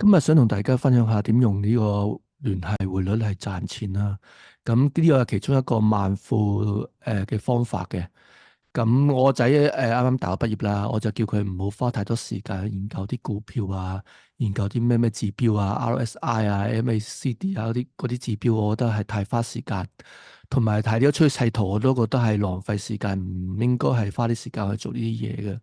今日想同大家分享下點用呢個聯繫匯率嚟賺錢啦。咁呢個係其中一個萬富嘅方法嘅。咁我仔啱啱大學畢業啦，我就叫佢唔好花太多時間去研究啲股票啊，研究啲咩指標啊、RSI 啊、MACD 啊嗰啲指標，我覺得係太花時間。同埋睇呢個趨勢圖，我都覺得係浪費時間，唔應該係花啲時間去做呢啲嘢嘅。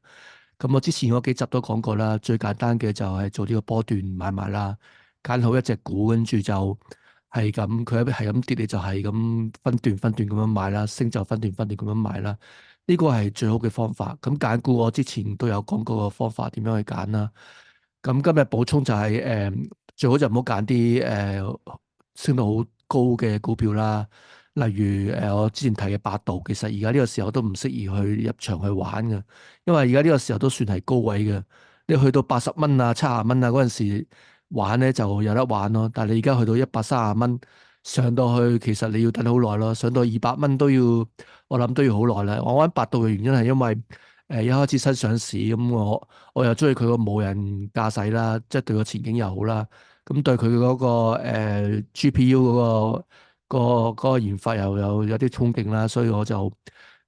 咁我之前嗰幾集都講過啦，最簡單嘅就係做呢個波段買賣啦，揀好一隻股，跟住就係咁，佢係咁跌，你就係咁分段咁樣買啦，升就分段咁樣買啦。呢個係最好嘅方法。咁揀股我之前都有講過個方法點樣去揀啦。咁今日補充就係最好就唔好揀啲升到好高嘅股票啦。例如我之前提嘅百度，其實而家呢個時候都唔適宜去入場去玩嘅，因為而家呢個時候都算係高位嘅。你去到80蚊啊、70蚊啊嗰陣時玩咧就有得玩咯，但係你而家去到130蚊上到去，其實你要等好耐咯。上到200蚊都要，我諗都要好耐啦。我玩百度嘅原因係因為一開始新上市，咁我又中意佢個無人駕駛啦，即係對個前景又好啦。咁對佢嗰個GPU 嗰個研發又有啲憧憬啦，所以我就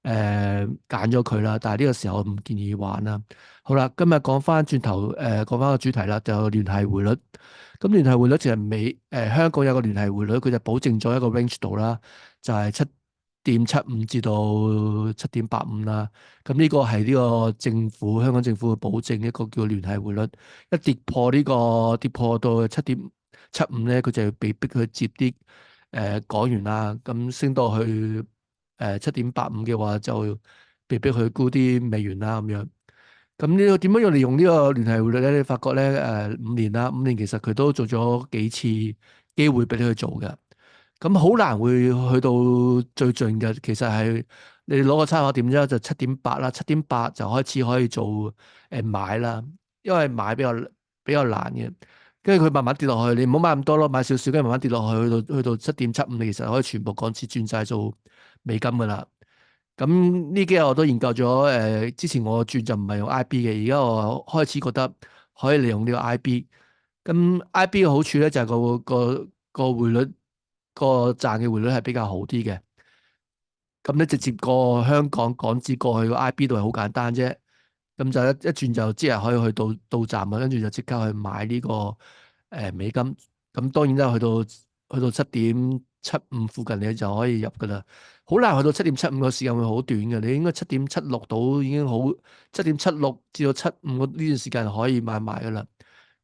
揀咗佢啦。但係呢個時候我唔建議玩啦。好啦，今日講翻轉頭講翻個主題啦，就聯繫匯率。咁聯繫匯率就係香港有個聯繫匯率，佢就保證咗一個 range 度啦，就係7.75至到7.85啦。咁呢個係呢個香港政府嘅保證，一個叫聯繫匯率。一跌破到7.75咧，佢就要被逼去接啲港元啦。咁升到去7.85嘅話，就被逼去沽啲美元啦咁樣。咁呢個點樣用嚟用呢個聯繫匯率咧？你發覺咧5年啦，五年其實佢都做咗幾次機會俾你去做嘅。咁好難會去到最盡嘅，其實係你攞個參考點啫，就7.8啦，7.8就開始可以做買啦，因為買比較難嘅，跟住佢慢慢跌落去，你唔好買咁多咯，買少少，跟住慢慢跌落去，去到7.75，你其實可以全部港紙轉晒做美金噶啦。咁呢幾日我都研究咗，之前我轉就唔係用 IB 嘅，而家我開始覺得可以利用呢個 IB。咁 IB 嘅好處咧就係個匯率個賺嘅匯率係比較好啲嘅。咁你直接過香港港紙過去個 IB 度係好簡單啫。咁就一轉就即係可以去到站啊，跟住就即刻去買呢個美金。咁當然啦，去到7.75附近你就可以入噶啦。好難去到7.75個時間會好短嘅，你應該7.76到已經好，7.76至到75呢段時間可以買賣噶啦。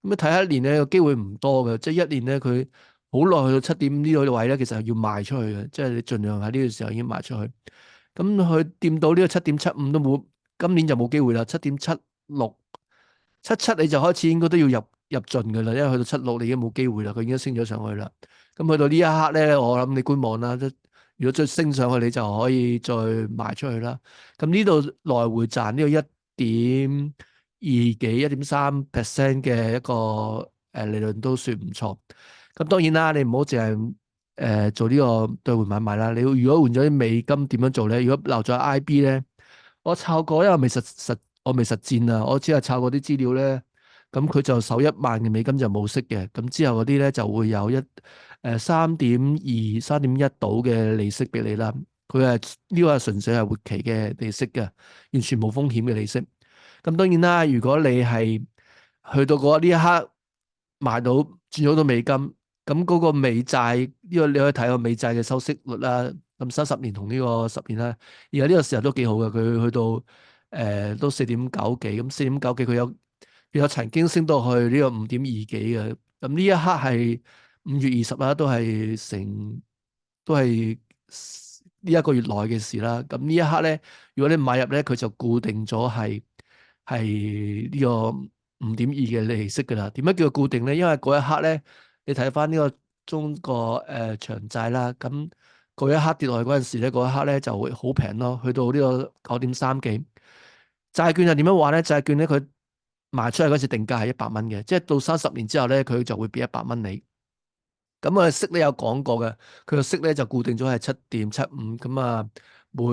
咁你睇下一年咧個機會唔多嘅，即係一年咧佢好耐去到7點呢個位咧，其實係要賣出去嘅，即係你盡量喺呢個時候已經賣出去。咁佢掂到呢個7.75都冇，今年就冇機會啦。7.76、77你就開始應該都要入盡嘅啦，因為去到76你已經冇機會啦，佢已經升咗上去啦。咁去到呢一刻咧，我諗你觀望啦。如果再升上去，你就可以再賣出去啦。咁呢度來回賺呢個1.2幾、1.3% 嘅一個利潤都算唔錯。咁當然啦，你唔好淨係做呢個兌換買賣啦。你如果換咗啲美金點樣做咧？如果留咗 IB 咧，我抄過，因為我未實戰啊，我只係抄過啲資料咧。咁佢就首1萬嘅美金就冇息嘅，咁之後嗰啲咧就會有3.2、3.1度嘅利息俾你啦。佢係呢個係純粹係活期嘅利息嘅，完全冇風險嘅利息。咁當然啦，如果你係去到呢一刻買到轉咗到美金，咁嗰個美債呢個你可以睇個美債嘅收息率啦。咁30年同呢個10年啦，而家呢個時候都幾好嘅，佢去到都4.9幾，咁4.9幾佢有曾經升到去呢個5.2幾嘅。咁呢一刻係5月20啦，都係呢一個月內嘅事啦。咁呢一刻咧，如果你買入咧，佢就固定咗係呢個5.2嘅利息噶啦。點解叫做固定咧？因為嗰一刻咧，你睇翻呢個中國長債啦，咁嗰一刻跌落去嗰陣時咧，嗰一刻咧就會好平咯，去到呢個9.3幾。債券又點樣玩咧？債券咧佢賣出去嗰時定價係100蚊嘅，即係到30年之後咧，佢就會俾100蚊你。咁啊息咧有講過嘅，佢個息咧就固定咗係7.75，咁啊每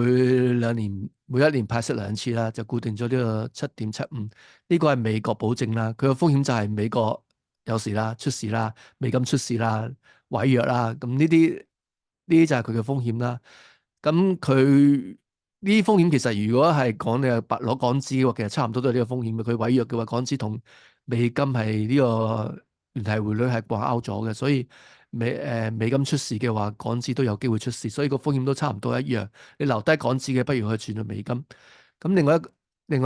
一年派息2次啦，就固定咗呢個7.75。呢個係美國保證啦，佢個風險就係美國有事啦、出事啦、美金出事啦、違約啦，咁呢啲就係佢嘅風險啦。咁佢呢啲風險其實如果係講你係白攞港紙嘅話，其實差唔多都係呢個風險嘅。佢違約嘅話，港紙同美金係呢個聯繫匯率係掛鈎咗嘅，所以美金出事嘅話，港紙都有機會出事，所以個風險都差唔多一樣。你留低港紙嘅，不如去轉到美金。咁另外另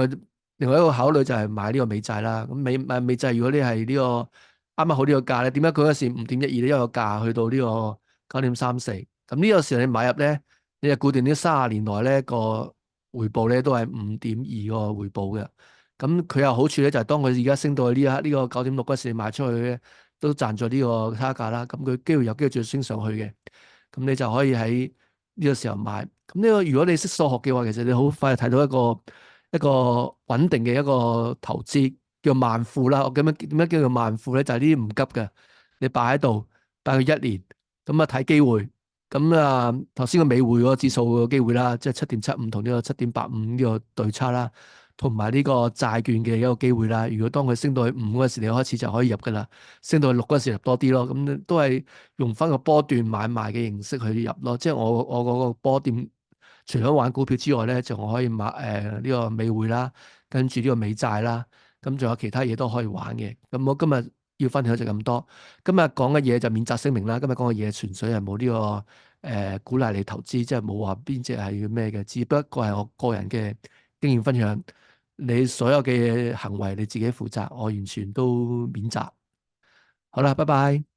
外一個考慮就係買呢個美債啦。咁美債如果你係呢個啱啱好呢個價咧，點解佢嗰時5.12咧？因為個價去到呢個9.34。咁呢個時候你買入咧，你就固定呢30年內咧個回報咧都係5.2個回報嘅。咁佢有好處咧，就係當佢而家升到去呢個9.6嗰時，你賣出去咧都賺咗呢個差價啦。咁佢有機會再升上去嘅。咁你就可以喺呢個時候買。咁呢個如果你識數學嘅話，其實你好快就睇到一個穩定嘅一個投資，叫萬富啦。我點樣叫做萬富咧？就係呢啲唔急嘅，你擺喺度，擺佢1年，咁啊睇機會。咁啊頭先個美匯嗰個指數個機會啦，即係7.75同呢個7.85呢個對差啦，同埋呢個債券嘅一個機會啦。如果當佢升到去5嗰時，你開始就可以入噶啦；升到去6嗰時入多啲咯。咁都係用翻個波段買賣嘅形式去入咯。即係我嗰個波段，除咗玩股票之外咧，就我可以買呢個美匯啦，跟住呢個美債啦，咁仲有其他嘢都可以玩嘅。咁我今日要分享就咁多。今日講嘅嘢就免責聲明啦。今日講嘅嘢純粹係冇呢個鼓勵你投資，即係冇話邊隻係要咩嘅，只不過係我個人嘅經驗分享。你所有嘅行為你自己負責，我完全都免責。好啦，拜拜。